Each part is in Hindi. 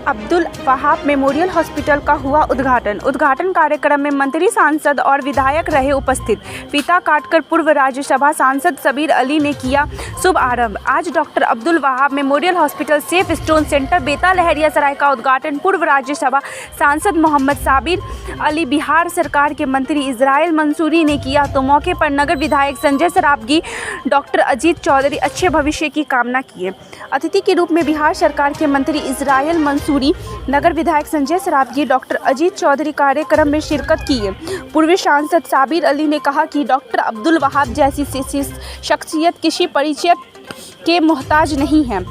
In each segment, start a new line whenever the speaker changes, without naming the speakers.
अब्दुल वहाब मेमोरियल हॉस्पिटल का हुआ उद्घाटन कार्यक्रम में मंत्री, सांसद और विधायक रहे उपस्थित। फीता काटकर पूर्व राज्यसभा सांसद सबीर अली ने किया शुभारंभ। आज doctor Abdul Wahab memorial hospital safe stone centre बेता लहरियासराय का उद्घाटन पूर्व राज्यसभा सांसद मोहम्मद साबिर अली, बिहार सरकार के मंत्री इजराइल मंसूरी ने किया। तो मौके पर नगर विधायक संजय सरावगी, डॉक्टर अजीत चौधरी अच्छे भविष्य की कामना किए। अतिथि के रूप में बिहार सरकार के मंत्री इजराइल मंसूरी, नगर विधायक संजय सरावगी, डॉक्टर अजीत चौधरी कार्यक्रम में शिरकत किए। पूर्व सांसद साबिर अली ने कहा कि डॉक्टर अब्दुल वहाब जैसी शख्सियत किसी परिचय के मोहताज नहीं हैं।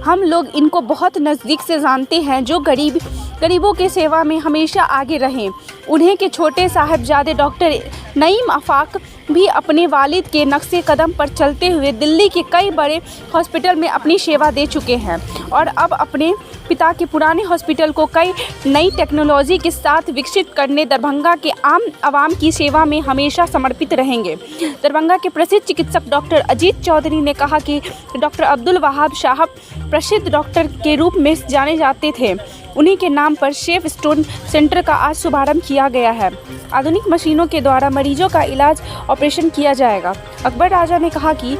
हम लोग इनको बहुत नज़दीक से जानते हैं, जो गरीबों के सेवा में हमेशा आगे रहें। उन्हें के छोटे साहबजादे डॉक्टर नईम आफाक भी अपने वालिद के नक्शे कदम पर चलते हुए दिल्ली के कई बड़े हॉस्पिटल में अपनी सेवा दे चुके हैं और अब अपने पिता के पुराने हॉस्पिटल को कई नई टेक्नोलॉजी के साथ विकसित करने दरभंगा के आम आवाम की सेवा में हमेशा समर्पित रहेंगे। दरभंगा के प्रसिद्ध चिकित्सक डॉक्टर अजीत चौधरी ने कहा कि डॉक्टर अब्दुल वहाब साहब प्रसिद्ध डॉक्टर के रूप में जाने जाते थे। उन्हीं के नाम पर सेफ स्टोन सेंटर का आज शुभारंभ किया गया है। आधुनिक मशीनों के द्वारा मरीजों का इलाज ऑपरेशन किया जाएगा। अकबर राजा ने कहा कि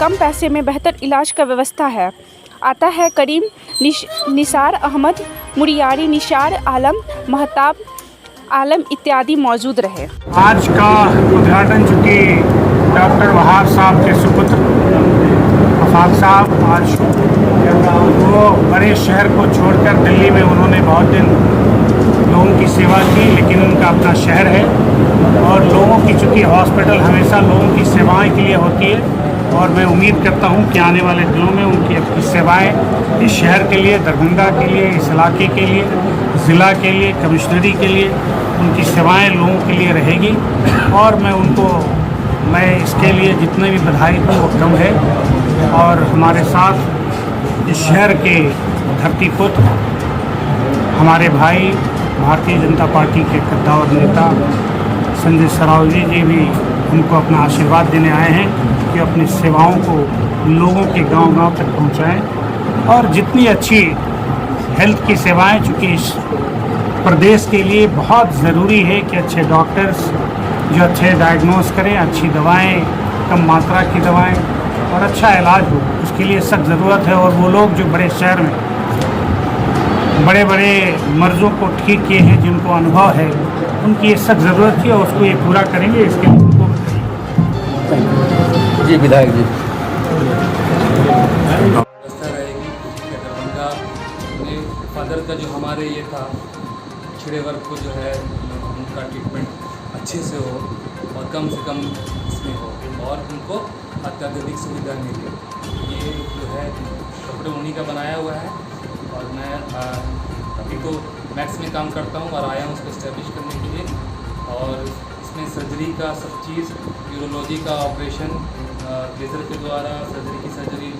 कम पैसे में बेहतर इलाज का व्यवस्था है। आता है करीम, निसार अहमद, मुरियारी, निसार आलम, महताब आलम इत्यादि मौजूद रहे।
आज का उद्घाटन चूँकि डॉक्टर वहाब साहब के सुपुत्र आफाक साहब आज वो बड़े शहर को छोड़कर दिल्ली में उन्होंने बहुत दिन लोगों की सेवा की, लेकिन उनका अपना शहर है और लोगों की चूँकि हॉस्पिटल हमेशा लोगों की सेवाएं के लिए होती है और मैं उम्मीद करता हूं कि आने वाले दिनों में उनकी अपनी सेवाएं इस शहर के लिए, दरभंगा के लिए, इस इलाके के लिए, ज़िला के लिए, कमिश्नरी के लिए उनकी सेवाएं लोगों के लिए रहेगी और मैं इसके लिए जितने भी बधाई दूँ वो कम है। और हमारे साथ इस शहर के धरतीपुत्र हमारे भाई भारतीय जनता पार्टी के कद्दावर नेता संजय सरावगी जी भी उनको अपना आशीर्वाद देने आए हैं कि अपनी सेवाओं को लोगों के गांव-गांव तक पहुंचाएं और जितनी अच्छी हेल्थ की सेवाएं, चूँकि इस प्रदेश के लिए बहुत ज़रूरी है कि अच्छे डॉक्टर्स जो अच्छे डायग्नोस करें, अच्छी दवाएं, कम मात्रा की दवाएं और अच्छा इलाज हो, उसके लिए सख्त ज़रूरत है। और वो लोग जो बड़े शहर में बड़े बड़े मर्ज़ों को ठीक किए हैं, जिनको अनुभव है, उनकी ये सख्त ज़रूरत थी और उसको ये पूरा करेंगे। इसके लिए उनको
जी विधायक जी
व्यवस्था रहेगी कि दरभंगा में फादर का जो हमारे ये था छिड़े वर्ग को जो है उनका ट्रीटमेंट अच्छे से हो और कम से कम इसमें हो और उनको अत्याधुनिक सुविधा मिले। ये जो है कपड़े उन्हीं का बनाया हुआ है और मैं अभी तो मैक्स में काम करता हूँ और आया हूँ उसको इस्टेब्लिश करने के लिए। और इसमें सर्जरी का सब चीज़, यूरोलॉजी का ऑपरेशन लेज़र के द्वारा, सर्जरी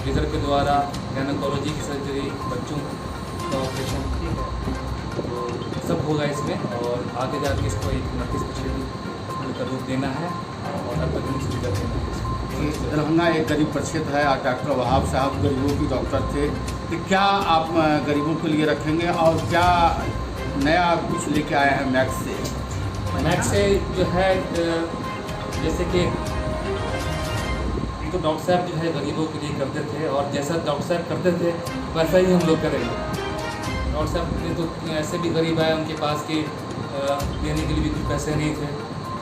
लेज़र के द्वारा, गायनेकोलॉजी की सर्जरी, बच्चों का ऑपरेशन, ठीक है, तो सब होगा इसमें और आगे जाके इसको एक मल्टी स्पेशलिटी का रूप देना है और अत्याधुनिक सुविधा देना है।
दरभंगा एक गरीब प्रक्षेत्र है और डॉक्टर वहाब साहब गरीबों के डॉक्टर थे, तो क्या आप गरीबों के लिए रखेंगे और क्या नया कुछ लेके आए हैं मैक्स से
जो है जैसे कि तो डॉक्टर साहब जो है गरीबों के लिए करते थे और जैसा डॉक्टर साहब करते थे वैसा ही हम लोग करेंगे। डॉक्टर साहब ने तो ऐसे भी गरीब आए, उनके पास के देने के लिए भी कुछ पैसे नहीं थे,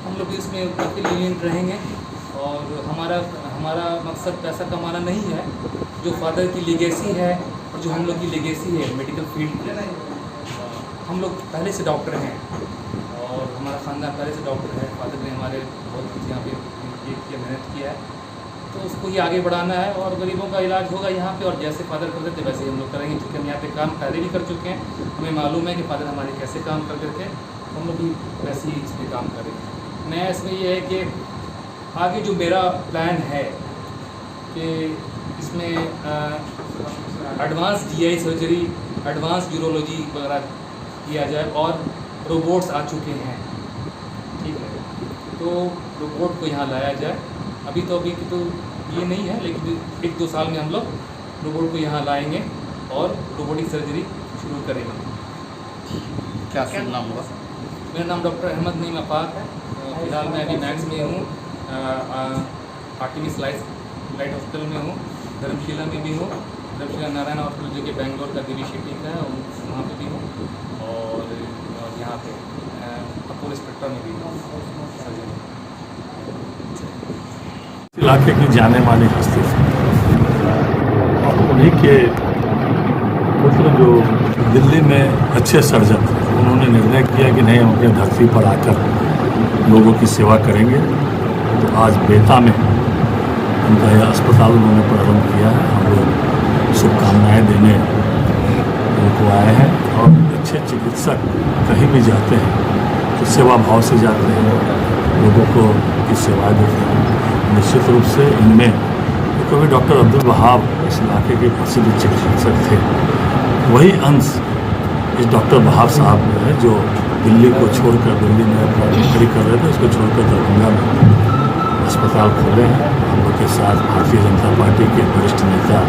हम लोग भी इसमें काफ़ी लीनियंट रहेंगे और हमारा मकसद पैसा कमाना नहीं है। जो फादर की लेगेसी है और जो हम लोग की लेगेसी है मेडिकल फील्ड की, हम लोग पहले से डॉक्टर हैं और हमारा ख़ानदान पहले से डॉक्टर है। फादर ने हमारे बहुत कुछ यहाँ पे मेहनत किया है, तो उसको ही आगे बढ़ाना है और गरीबों का इलाज होगा यहाँ पे। और जैसे फादर करते थे वैसे ही हम लोग करेंगे, क्योंकि हम यहाँ पे काम पहले भी कर चुके हैं, हमें मालूम है कि फादर हमारे कैसे काम करते थे, हम लोग भी वैसे ही इस पर काम करेंगे। नया इसमें ये है कि आगे जो मेरा प्लान है कि इसमें advance GI surgery, advance urology वगैरह किया जाए और रोबोट्स आ चुके हैं, ठीक है, तो रोबोट को यहाँ लाया जाए। अभी तो ये नहीं है, लेकिन 1-2 साल में हम लोग रोबोट को यहाँ लाएंगे और रोबोटिक सर्जरी शुरू करेंगे।
क्या शुभ नाम हुआ?
मेरा नाम डॉक्टर अहमद नईम आफाक है। फिलहाल मैं अभी मैक्स में हूँ, आर्टिमिस लाइट हॉस्पिटल में हूँ, धर्मशिला में भी हूँ, धर्मशिला नारायण हॉस्पिटल जो कि बेंगलोर का देवी सिटी का है वहाँ पे भी हूँ, और यहाँ पे अपोलो स्पेक्ट्रा में भी हूँ सर्जरी।
इलाके की जाने मानी हस्ती थी और उन्हीं के पुत्र जो दिल्ली में अच्छे सर्जन थे, उन्होंने निर्णय किया कि नहीं, हम अपने धरती पर आकर लोगों की सेवा करेंगे। तो आज बेता में उनका यह अस्पताल उन्होंने प्रारंभ किया है। हम लोग शुभकामनाएँ देने उनको आए हैं और अच्छे चिकित्सक कहीं भी जाते हैं तो सेवा भाव से जाते हैं, लोगों को की सेवाएँ देते हैं। निश्चित रूप से इनमें क्योंकि डॉक्टर अब्दुल वहाब इस इलाके के प्रसिद्ध चिकित्सक थे, वही अंश इस डॉक्टर वहाब साहब में है जो दिल्ली को छोड़कर, दिल्ली में अपना नौकरी कर रहे थे, उसको छोड़कर दरभंगा में अस्पताल खोले हैं। हम लोग के साथ भारतीय जनता पार्टी के वरिष्ठ नेता,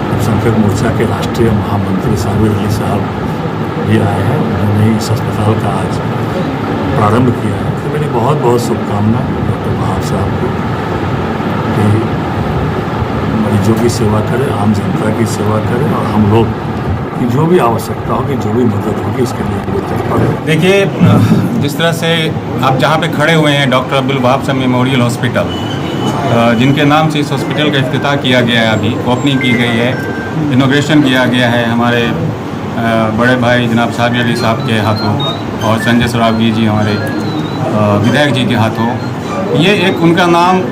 अल्पसंख्यक मोर्चा के राष्ट्रीय महामंत्री साबिर अली साहब भी आए हैं। उन्होंने इस अस्पताल का आज प्रारंभ किया है। तो मेरी बहुत बहुत शुभकामनाएं डॉक्टर वहाब साहब को कि मरीजों की सेवा करें, आम जनता की सेवा करें और हम लोग की जो भी आवश्यकता होगी, जो भी मदद होगी, इसके लिए वो तत्पर है।
देखिए, जिस तरह से आप जहाँ पे खड़े हुए हैं, डॉक्टर अब्दुल वहाब साहब मेमोरियल हॉस्पिटल, जिनके नाम से इस हॉस्पिटल का इफ्तिताह किया गया है, अभी ओपनिंग की गई है, इनॉग्रेशन किया गया है हमारे बड़े भाई जनाब साबिर अली साहब के हाथों और संजय सरावगी जी हमारे विधायक जी के हाथों। ये एक उनका नाम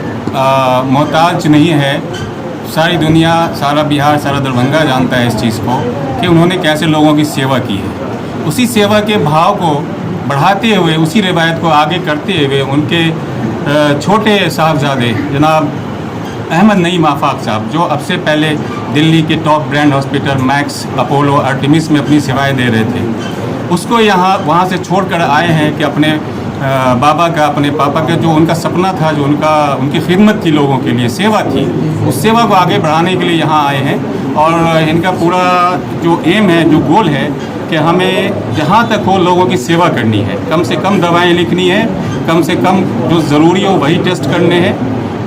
मोहताज नहीं है, सारी दुनिया, सारा बिहार, सारा दरभंगा जानता है इस चीज़ को कि उन्होंने कैसे लोगों की सेवा की है। उसी सेवा के भाव को बढ़ाते हुए, उसी रिवायत को आगे करते हुए उनके छोटे साहबजादे जनाब अहमद नईम आफाक साहब, जो अब से पहले दिल्ली के top brand hospital max, Apollo, Artemis में अपनी सेवाएं दे रहे थे, उसको वहाँ से छोड़कर आए हैं कि अपने बाबा का, अपने पापा का जो उनका सपना था, जो उनकी खिदमत थी, लोगों के लिए सेवा थी, उस सेवा को आगे बढ़ाने के लिए यहाँ आए हैं। और इनका पूरा जो एम है, जो गोल है कि हमें जहाँ तक हो लोगों की सेवा करनी है, कम से कम दवाएं लिखनी है, कम से कम जो ज़रूरी हो वही टेस्ट करने हैं।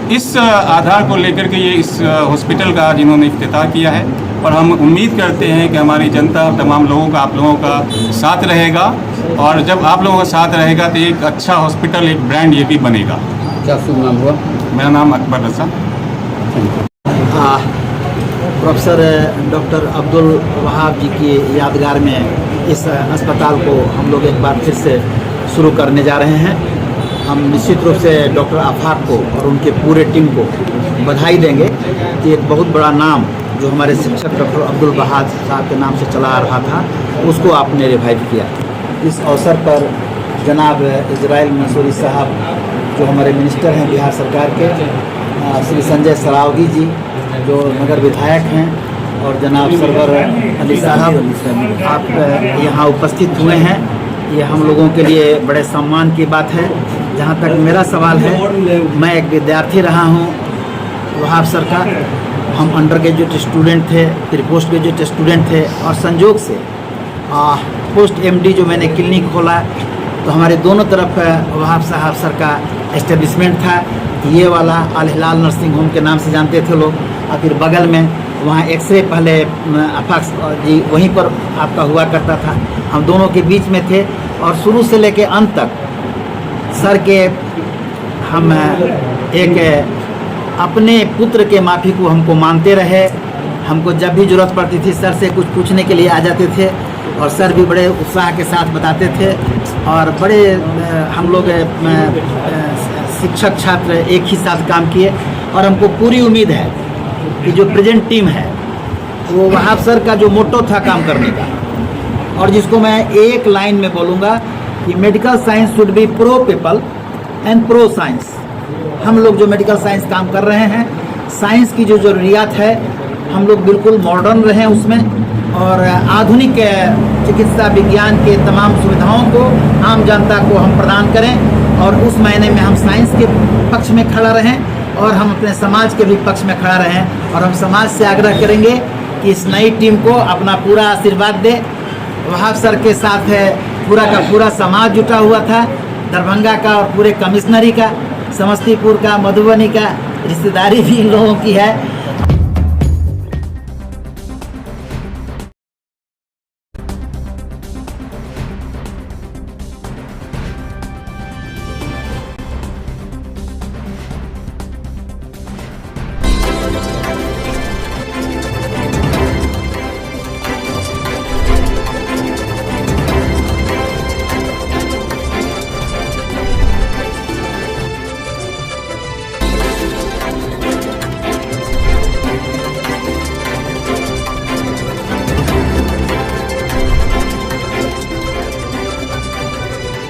इस आधार को लेकर के ये इस हॉस्पिटल का आज इन्होंने इफ्तिताह किया है और हम उम्मीद करते हैं कि हमारी जनता, तमाम लोगों का, आप लोगों का साथ रहेगा और जब आप लोगों का साथ रहेगा तो एक अच्छा हॉस्पिटल, एक ब्रांड ये भी बनेगा।
क्या शुभ नाम हुआ?
मेरा नाम अकबर रजा।
प्रोफेसर डॉक्टर अब्दुल वहाब जी की यादगार में इस अस्पताल को हम लोग एक बार फिर से शुरू करने जा रहे हैं। हम निश्चित रूप से डॉक्टर आफाक को और उनके पूरे टीम को बधाई देंगे कि एक बहुत बड़ा नाम जो हमारे शिक्षक डॉक्टर अब्दुल वहाब साहब के नाम से चला आ रहा था, उसको आपने रिवाइव किया। इस अवसर पर जनाब इजराइल मंसूरी साहब जो हमारे मिनिस्टर हैं बिहार सरकार के, श्री संजय सरावगी जी जो नगर विधायक हैं, और जनाब सरवर अली साहब, आप यहाँ उपस्थित हुए हैं। ये हम लोगों के लिए बड़े सम्मान की बात है। जहाँ तक मेरा सवाल है, मैं एक विद्यार्थी रहा हूँ वहाब सर का। हम अंडर ग्रेजुएट स्टूडेंट थे, फिर पोस्ट ग्रेजुएट स्टूडेंट थे, और संजोग से पोस्ट एमडी जो मैंने क्लिनिक खोला तो हमारे दोनों तरफ वहाब साहब सर का एस्टेब्लिशमेंट था। ये वाला अल हिलाल नर्सिंग होम के नाम से जानते थे लोग, और फिर बगल में वहाँ एक्सरे पहले आफाक जी वहीं पर आपका हुआ करता था। हम दोनों के बीच में थे और शुरू से लेके अंत तक सर के हम एक अपने पुत्र के माफी को हमको मानते रहे। हमको जब भी ज़रूरत पड़ती थी सर से कुछ पूछने के लिए आ जाते थे और सर भी बड़े उत्साह के साथ बताते थे। और बड़े हम लोग शिक्षक छात्र एक ही साथ काम किए, और हमको पूरी उम्मीद है कि जो प्रेजेंट टीम है वो वहाब सर का जो मोटो था काम करने का, और जिसको मैं एक लाइन में बोलूँगा कि medical science should be pro people and pro science. हम लोग जो मेडिकल साइंस काम कर रहे हैं, साइंस की जो ज़रूरियात है हम लोग बिल्कुल मॉडर्न रहें उसमें, और आधुनिक चिकित्सा विज्ञान के तमाम सुविधाओं को आम जनता को हम प्रदान करें, और उस मायने में हम साइंस के पक्ष में खड़ा रहें और हम अपने समाज के भी पक्ष में खड़ा रहें। और हम समाज से आग्रह करेंगे कि इस नई टीम को अपना पूरा आशीर्वाद दे। वहाब सर के साथ पूरा का पूरा समाज जुटा हुआ था, दरभंगा का और पूरे कमिश्नरी का, समस्तीपुर का, मधुबनी का रिश्तेदारी भी इन लोगों की है।